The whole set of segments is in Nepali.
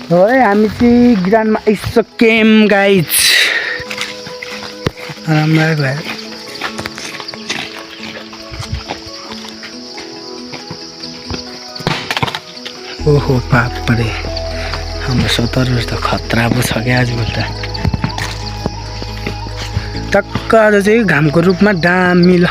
है हामी चाहिँ ग्राउन्डमा आइसक्यौँ गाइज। राम्रो भयो। ओहो बाप रे, हाम्रो सतरहरू त खतरा पो छ क्या आजभोलि त। टक्क आज चाहिँ घामको रूपमा दामी ल।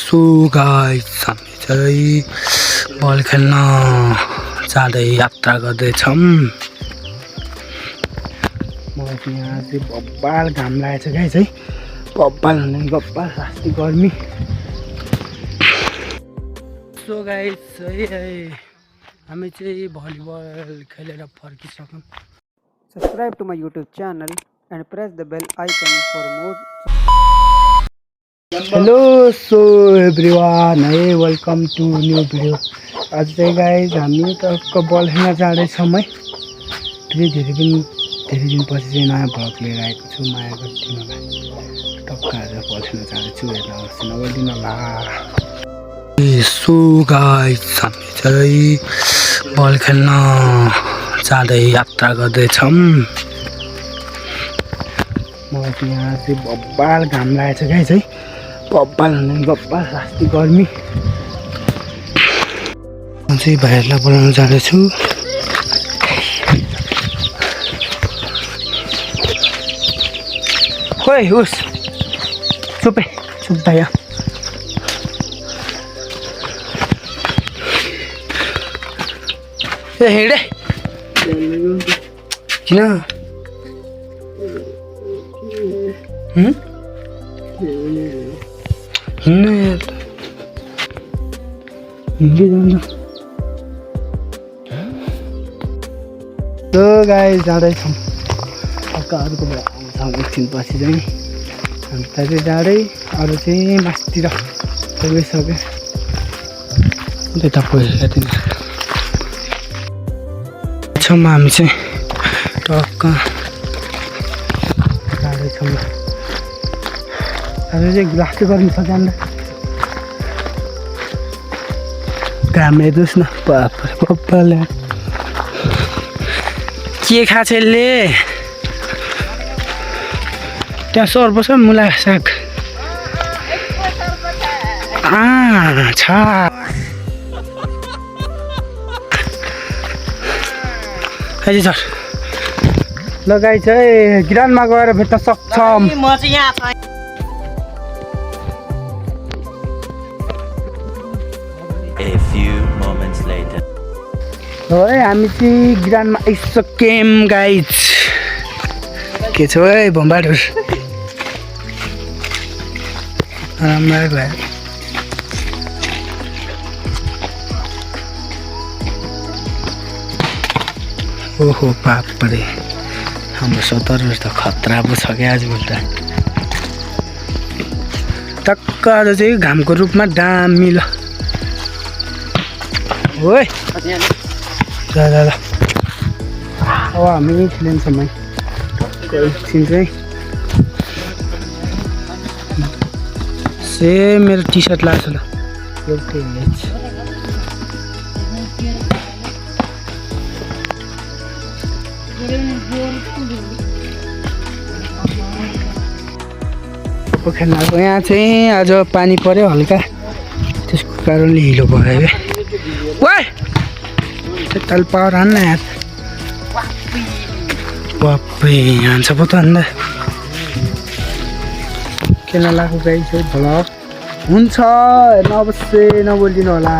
सो गाइस, हामी चाहिँ बल खेल्न जाँदै यात्रा गर्दैछौँ। मलाई चाहिँ यहाँ चाहिँ बब्बाल घाम लागेको छ गाइस है। बब्बाल भन्दा पनि बब्बाल रास्ति गर्मी। सो गाइस है हामी चाहिँ भलिबल खेलेर फर्किसक्यौँ। Subscribe to my YouTube channel and press the bell icon for more. Hello so everyone है, वेलकम टु न्यू भिडियो। आज चाहिँ गाइज हामी टक्क बल खेल्न जाँदैछौँ है। धेरै दिनपछि चाहिँ नयाँ भ्लग लिएर आएको छु। माया गरिदिनुलाई टक्क आज बल खेल्न जाँदैछु, हेर्न आउँछु नगरिदिनु होला। सो गाइज हामी चाहिँ बल खेल्न जाँदै यात्रा गर्दैछौँ। मलाई चाहिँ यहाँ चाहिँ बब्बाल घाम लागेको छ गाइज है। बब्बाल भन्दा पनि बब्बाल रास्ति गर्मी। म चाहिँ भाइहरूलाई बोलाउन जाँदैछु। खोइ होस् चुप भाइ। ए हिँडे किन हिँड्नु यार, हिँड्दै जाँदा। ल गाइस जाँदैछौँ। टक्क अरूको आउँछौँ एकछिनपछि चाहिँ। हामी त चाहिँ जाँदै, अरू चाहिँ मास्तिर पुगिसक्यो। त्यता पुगेको छौँ हामी चाहिँ। टक्क जाँदैछौँ। आज चाहिँ ग्लासले गर्नु छ जाँदा। घाम हेर्नुहोस् न, बब्बाल के खान्छ यसले। त्यहाँ सर बस्छ मुला साग छ। खै सर लगाइ चाहिँ ग्राउन्डमा गएर भेट्न सक्छौँ। म चाहिँ यहाँ छ। A few moments later. है हामी चाहिँ ग्राउन्डमा आइसक्यौँ गाइज। के छ है भम्बाडहरू, राम्रो भयो। ओहो बाप रे, हाम्रो सतरहरू त खतरा पो छ क्या आजभोलि त। टक्क आज चाहिँ घामको रूपमा दामी ल। ओइ ल अब हामी खेलिन्छौँ है। एकछिन चाहिँ सेम मेरो टी सर्ट लाग्छ ल, एउटै म्याच। खेल्नको यहाँ चाहिँ आज पानी पर्यो हल्का त्यसको कारणले हिलो भयो है वाइ तल पावर हान्न यार वाप्पै हान्छ पो त अन्त खेल्न लाग्यो गाई चाहिँ भ्लग हुन्छ हेर्नु अवश्य नबोलिदिनु होला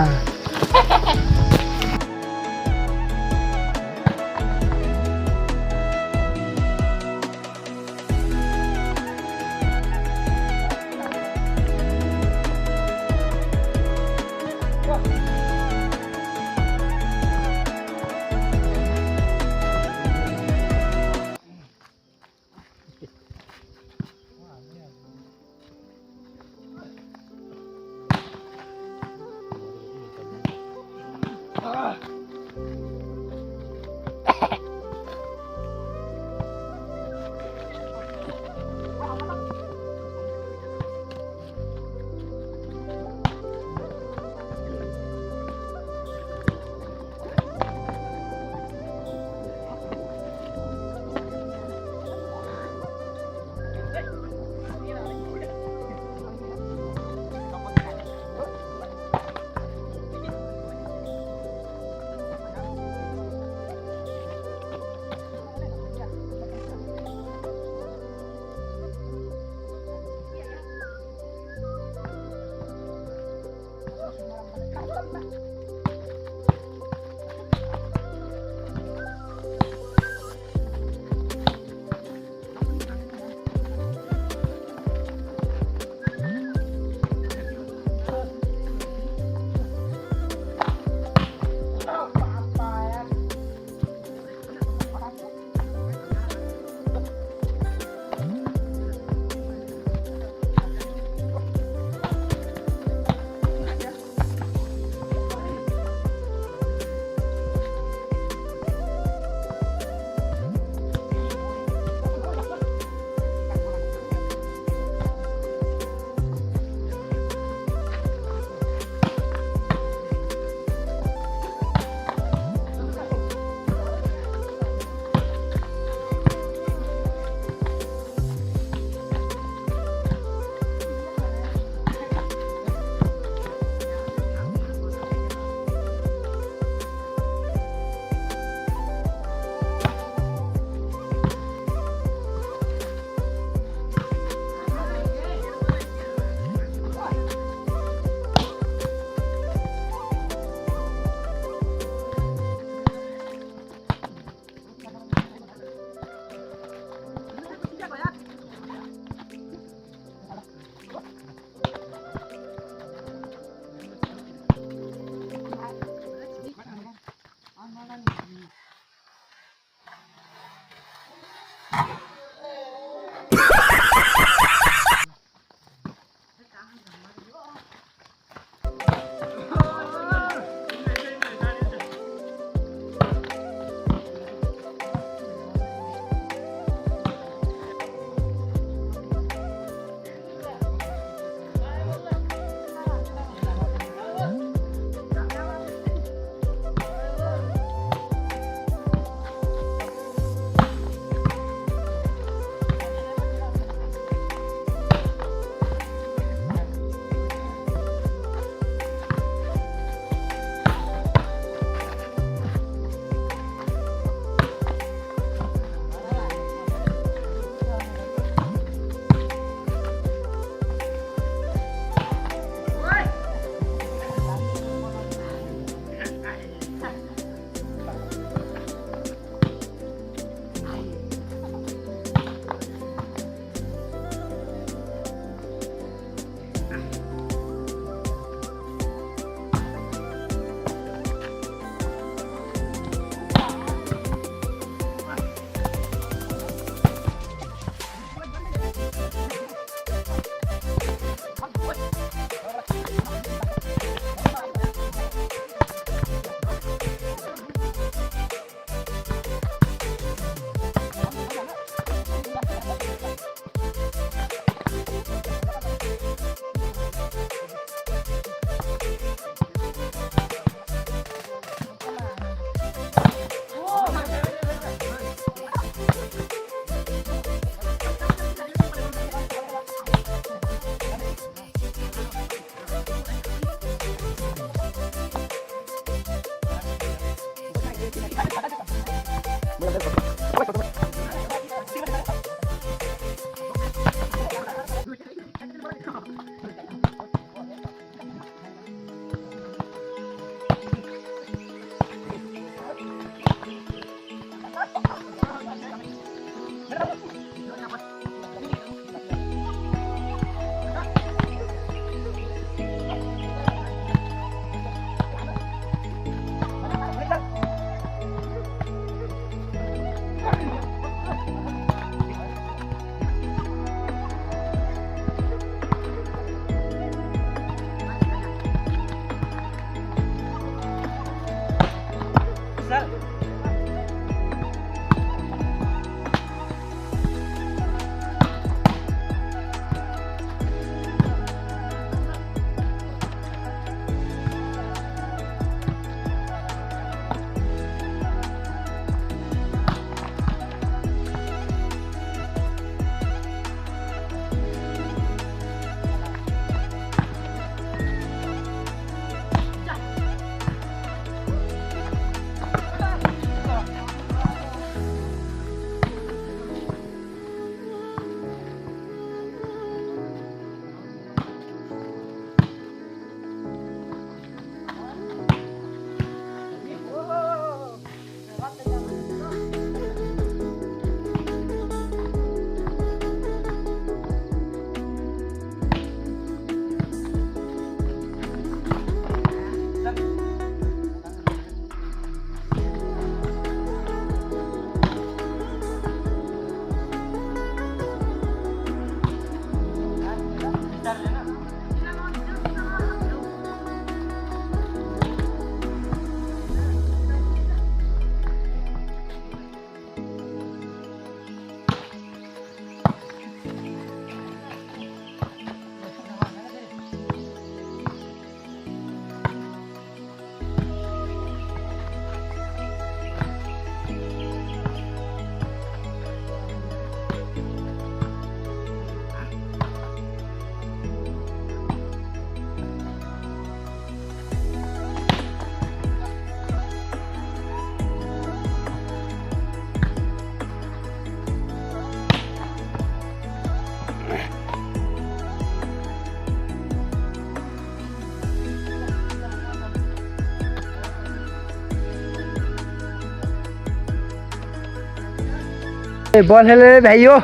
बल खेलेर भाइ हो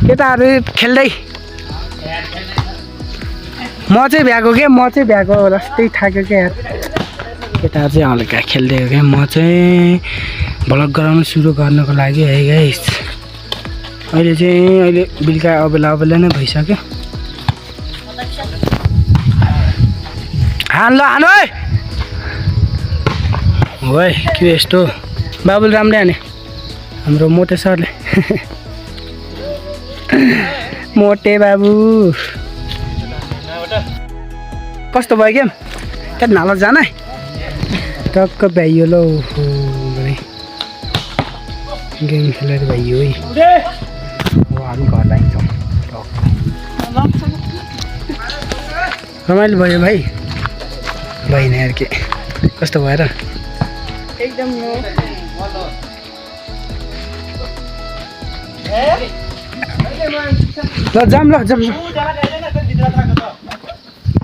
केटाहरू खेल्दै म चाहिँ भ्याएको क्या म चाहिँ भ्याएको जस्तै थाक्यो क्या यार केटाहरू चाहिँ हल्का खेल्दै हो क्या म चाहिँ भ्लग गराउनु सुरु गर्नको लागि है गाइस अहिले बेलुका अबेला नै भइसक्यो हान ल हान है के यस्तो बाबुल राम्रै हाने हाम्रो मोटे सरले मोटे बाबु कस्तो भयो गेम क्या नाला जान टक्क भ्याइयो ल गेम खेलेर भइयो है हामी घर लाग्छौँ रमाइलो भयो भाइ भएन यार के कस्तो भएर एकदम ल जाम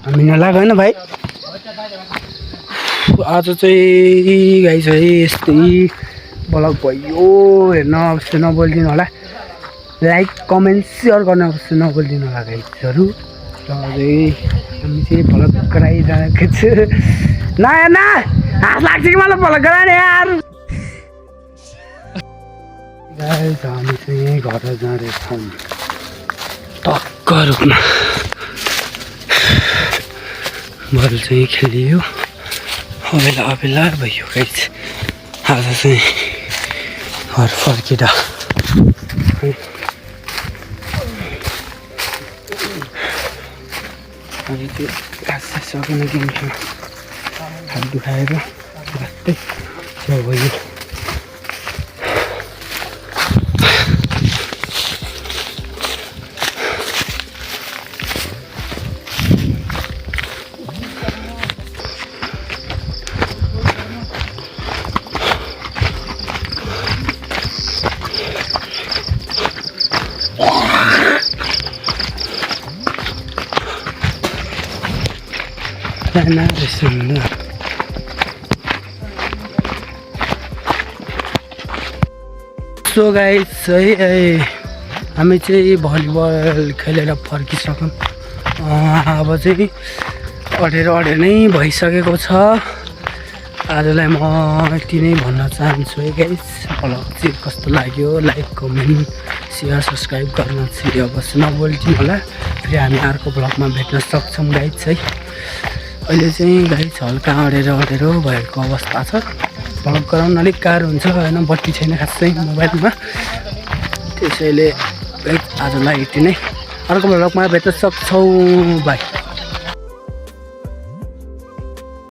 हामी नलाग होइन भाइ आज चाहिँ गाइस है यस्तै ब्लग भयो हेर्न अवश्य नबोलिदिनु होला लाइक कमेन्ट सेयर गर्न अवश्य नबोलिदिनु होला गाइसहरू र अझै हामी चाहिँ ब्लग गराइरहेको छु न हात लाग्छ कि मलाई ब्लग गराउने यार गाइस हामी चाहिँ घर जाँदैछौँ टक्क रूपमा बल चाहिँ खेलियो अबेला भयो गाइस आज चाहिँ घर फर्किँदा अनि त्यो खासै सकेन गेम खेल्न हात दुखाएर जस्तै त्यो भयो छैन सुन्नु सो गाइस है हामी चाहिँ भलिबल खेलेर फर्किसक्यौँ अब चाहिँ अढेर नै भइसकेको छ आजलाई म यति नै भन्न चाहन्छु है गाइस भ्लग चाहिँ कस्तो लाग्यो लाइक कमेन्ट सेयर सब्सक्राइब गर्न चाहिँ अवश्य नभुल्नु होला फेरि हामी अर्को भ्लगमा भेट्न सक्छौँ गाइस है अहिले चाहिँ गाइस हल्का अढेर भएको अवस्था छ भ्लग गराउन अलिक गाह्रो हुन्छ होइन बत्ती छैन खासै मोबाइलमा त्यसैले आजलाई यति नै अर्को भ्लगमा भेट्न सक्छौँ बाई